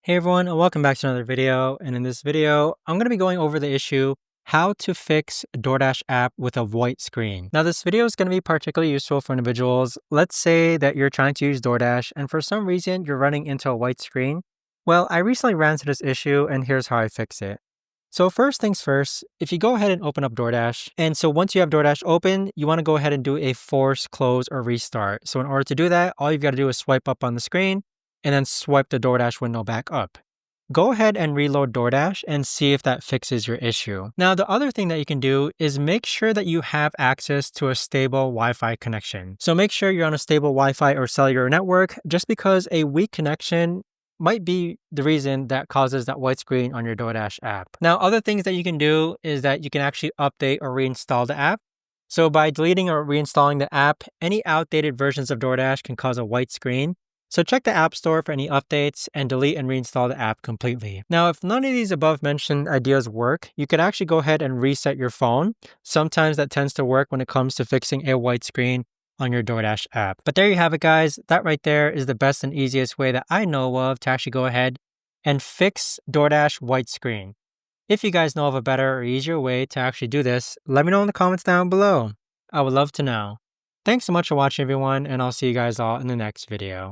Hey everyone, and welcome back to another video. And in this video, I'm going to be going over the issue how to fix DoorDash app with a white screen. Now, this video is going to be particularly useful for individuals. Let's say that you're trying to use DoorDash and for some reason you're running into a white screen. Well, I recently ran into this issue and here's how I fix it. So first things first, if you go ahead and open up DoorDash, and so once you have DoorDash open, you want to go ahead and do a force close or restart. So in order to do that, all you've got to do is swipe up on the screen and then swipe the DoorDash window back up. Go ahead and reload DoorDash and see if that fixes your issue. Now, the other thing that you can do is make sure that you have access to a stable Wi-Fi connection. So make sure you're on a stable Wi-Fi or cellular network, just because a weak connection might be the reason that causes that white screen on your DoorDash app. Now, other things that you can do is that you can actually update or reinstall the app. So by deleting or reinstalling the app, any outdated versions of DoorDash can cause a white screen. So check the App Store for any updates and delete and reinstall the app completely. Now, if none of these above mentioned ideas work, you could actually go ahead and reset your phone. Sometimes that tends to work when it comes to fixing a white screen on your DoorDash app. But there you have it, guys. That right there is the best and easiest way that I know of to actually go ahead and fix DoorDash white screen. If you guys know of a better or easier way to actually do this, let me know in the comments down below. I would love to know. Thanks so much for watching, everyone, and I'll see you guys all in the next video.